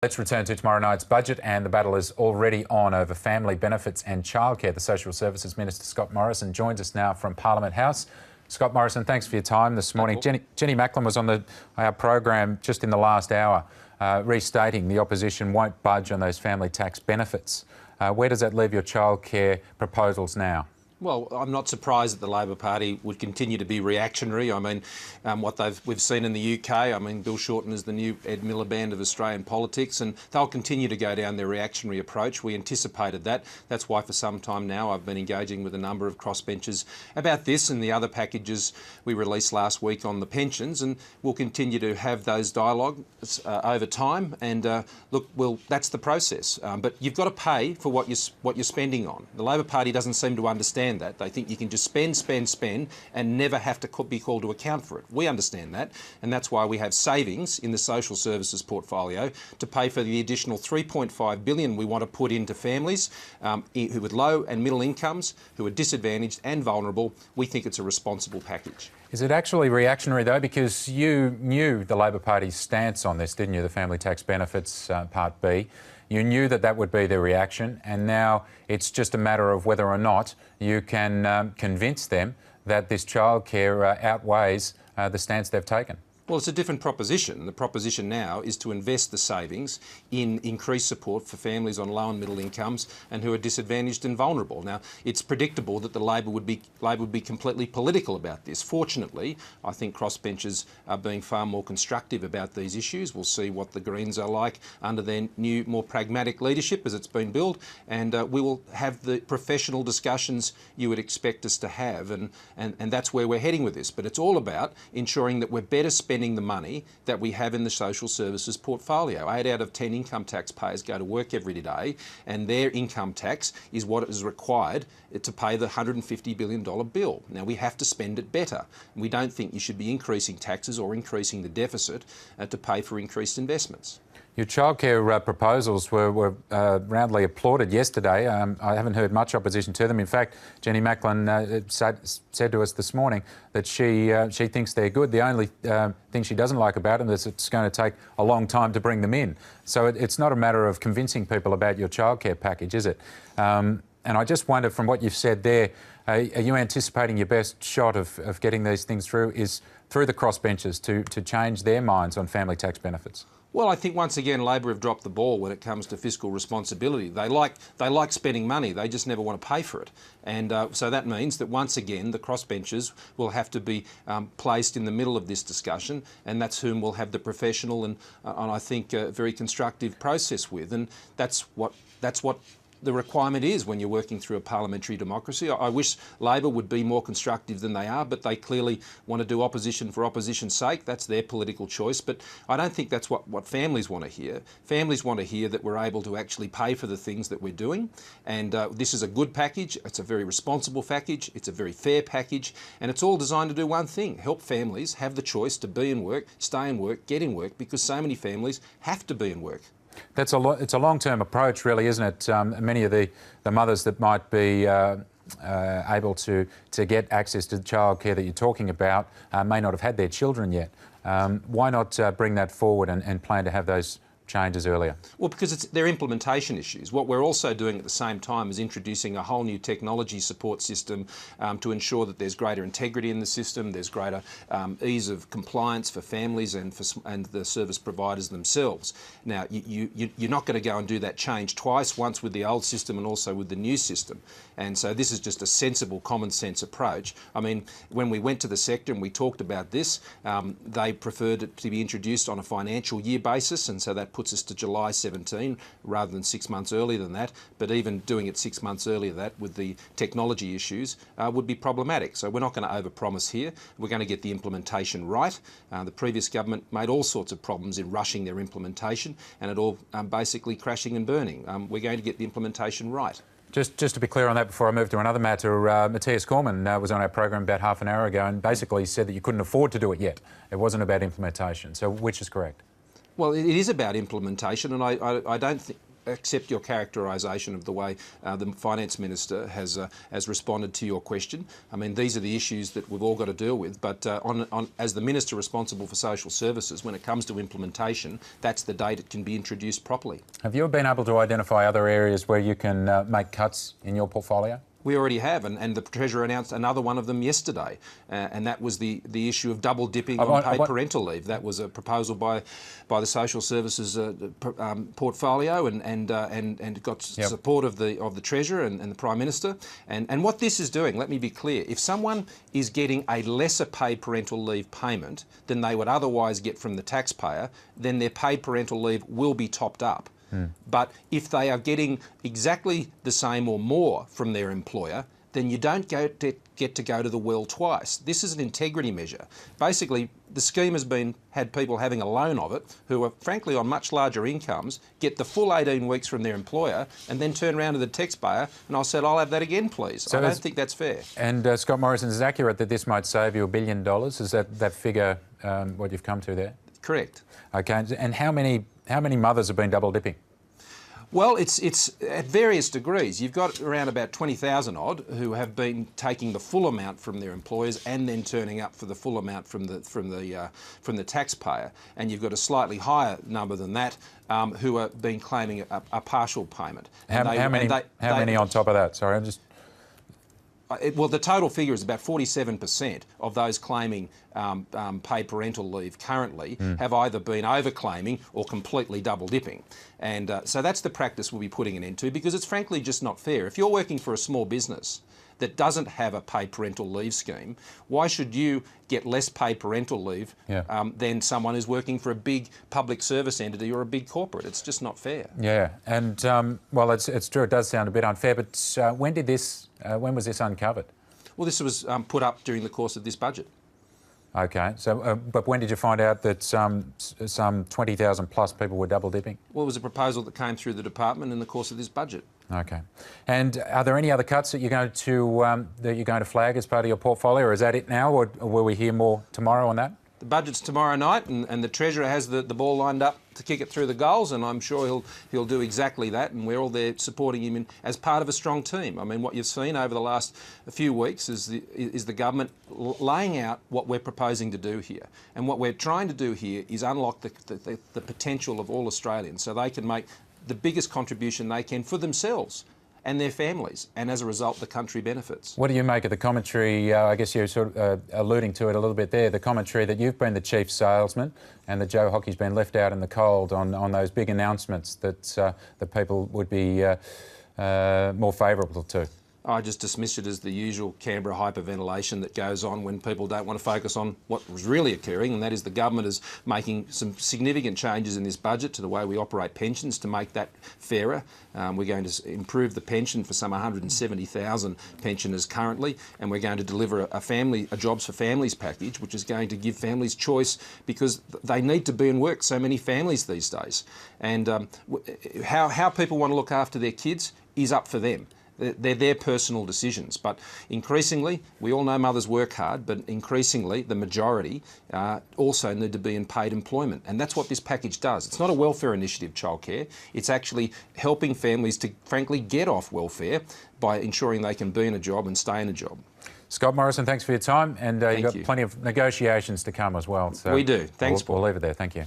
Let's return to tomorrow night's budget, and the battle is already on over family benefits and childcare. The Social Services Minister, Scott Morrison, joins us now from Parliament House. Scott Morrison, thanks for your time this morning. Jenny Macklin was on our program just in the last hour, restating the opposition won't budge on those family tax benefits. Where does that leave your childcare proposals now? Well, I'm not surprised that the Labor Party would continue to be reactionary. I mean, what we've seen in the UK, I mean, Bill Shorten is the new Ed Miliband of Australian politics, and they'll continue to go down their reactionary approach. We anticipated that. That's why for some time now I've been engaging with a number of crossbenchers about this and the other packages we released last week on the pensions, and we'll continue to have those dialogues over time. And look, that's the process. But you've got to pay for what you're spending on. The Labor Party doesn't seem to understand that. They think you can just spend and never have to be called to account for it. We understand that, and that's why we have savings in the social services portfolio to pay for the additional $3.5 billion we want to put into families who with low and middle incomes, who are disadvantaged and vulnerable. We think it's a responsible package. Is it actually reactionary though? Because you knew the Labor Party's stance on this, didn't you? The family tax benefits, Part B. You knew that would be the reaction, and now it's just a matter of whether or not you can convince them that this childcare outweighs the stance they've taken. Well, it's a different proposition. The proposition now is to invest the savings in increased support for families on low and middle incomes and who are disadvantaged and vulnerable. Now, it's predictable that the Labor would be completely political about this. Fortunately, I think crossbenchers are being far more constructive about these issues. We'll see what the Greens are like under their new, more pragmatic leadership as it's been built, and we will have the professional discussions you would expect us to have, and that's where we're heading with this. But it's all about ensuring that we're better spending the money that we have in the social services portfolio. 8 out of 10 income taxpayers go to work every day, and their income tax is what is required to pay the $150 billion bill. Now, we have to spend it better. We don't think you should be increasing taxes or increasing the deficit to pay for increased investments. Your childcare proposals were roundly applauded yesterday. I haven't heard much opposition to them. In fact, Jenny Macklin said to us this morning that she thinks they're good. The only thing she doesn't like about them is it's going to take a long time to bring them in. So it's not a matter of convincing people about your childcare package, is it? And I just wonder, from what you've said there, are you anticipating your best shot of getting these things through is through the crossbenchers to change their minds on family tax benefits? Well, I think once again Labor have dropped the ball when it comes to fiscal responsibility. They like spending money, they just never want to pay for it. And so that means that once again the crossbenchers will have to be placed in the middle of this discussion, and that's whom we'll have the professional and I think very constructive process with. And that's what the requirement is when you're working through a parliamentary democracy. I wish Labor would be more constructive than they are, but they clearly want to do opposition for opposition's sake. That's their political choice, but I don't think that's what families want to hear. Families want to hear that we're able to actually pay for the things that we're doing, and this is a good package. It's a very responsible package. It's a very fair package, and it's all designed to do one thing: help families have the choice to be in work, stay in work, get in work, because so many families have to be in work. It's a long-term approach, really, isn't it? Many of the mothers that might be able to get access to the childcare that you're talking about may not have had their children yet. Why not bring that forward and plan to have those changes earlier? Well, because they're implementation issues. What we're also doing at the same time is introducing a whole new technology support system to ensure that there's greater integrity in the system, there's greater ease of compliance for families and the service providers themselves. Now, you're not going to go and do that change twice, once with the old system and also with the new system. And so this is just a sensible, common sense approach. I mean, when we went to the sector and we talked about this, they preferred it to be introduced on a financial year basis, and so that puts us to July 17 rather than 6 months earlier than that. But even doing it 6 months earlier than that with the technology issues would be problematic. So we're not going to overpromise here. We're going to get the implementation right. The previous government made all sorts of problems in rushing their implementation, and it all basically crashing and burning. We're going to get the implementation right. Just to be clear on that before I move to another matter, Matthias Cormann was on our program about half an hour ago and basically said that you couldn't afford to do it yet. It wasn't about implementation. So which is correct? Well, it is about implementation, and I don't think accept your characterisation of the way the Finance Minister has responded to your question. I mean, these are the issues that we've all got to deal with, but as the Minister responsible for social services, when it comes to implementation, that's the date it can be introduced properly. Have you been able to identify other areas where you can make cuts in your portfolio? We already have, and the Treasurer announced another one of them yesterday, and that was the issue of double dipping on paid parental leave. That was a proposal by the social services portfolio, and got support of the Treasurer and the Prime Minister. And what this is doing, let me be clear: if someone is getting a lesser paid parental leave payment than they would otherwise get from the taxpayer, then their paid parental leave will be topped up. But if they are getting exactly the same or more from their employer, then you don't get to go to the well twice. This is an integrity measure. Basically, the scheme has had people having a loan of it who are frankly on much larger incomes, get the full 18 weeks from their employer and then turn around to the taxpayer and I'll say, I'll have that again, please. So I don't think that's fair. And Scott Morrison, is it accurate that this might save you $1 billion? Is that figure what you've come to there? Correct. Okay, and how many mothers have been double dipping? Well, it's at various degrees. You've got around about 20,000 odd who have been taking the full amount from their employers and then turning up for the full amount from the taxpayer, and you've got a slightly higher number than that who are been claiming a partial payment. How many on top of that? Sorry, I'm just. Well, the total figure is about 47% of those claiming paid parental leave currently have either been overclaiming or completely double dipping. And so that's the practice we'll be putting an end to, because it's frankly just not fair. If you're working for a small business that doesn't have a paid parental leave scheme, why should you get less paid parental leave than someone who's working for a big public service entity or a big corporate? It's just not fair. Yeah, and well, it's true, it does sound a bit unfair, but when was this uncovered? Well, this was put up during the course of this budget. Okay, so but when did you find out that some 20,000 plus people were double dipping? Well, it was a proposal that came through the department in the course of this budget. Okay, and are there any other cuts that you're going to flag as part of your portfolio, or is that it now, or will we hear more tomorrow on that? The budget's tomorrow night, and the Treasurer has the ball lined up to kick it through the goals, and I'm sure he'll do exactly that, and we're all there supporting him as part of a strong team. I mean, what you've seen over the last few weeks is the government laying out what we're proposing to do here, and what we're trying to do here is unlock the potential of all Australians so they can make the biggest contribution they can for themselves and their families, and as a result the country benefits. What do you make of the commentary, I guess you're sort of alluding to it a little bit there, the commentary that you've been the chief salesman and that Joe Hockey's been left out in the cold on those big announcements that people would be more favourable to? I just dismiss it as the usual Canberra hyperventilation that goes on when people don't want to focus on what was really occurring, and that is the government is making some significant changes in this budget to the way we operate pensions to make that fairer. We're going to improve the pension for some 170,000 pensioners currently, and we're going to deliver a jobs for families package, which is going to give families choice because they need to be in work, so many families these days. And how people want to look after their kids is up for them. They're their personal decisions, but increasingly, we all know mothers work hard, but increasingly the majority also need to be in paid employment, and that's what this package does. It's not a welfare initiative, childcare. It's actually helping families to frankly get off welfare by ensuring they can be in a job and stay in a job. Scott Morrison, thanks for your time, and you've got plenty of negotiations to come as well. So we do. Thanks, Paul. We'll leave it there. Thank you.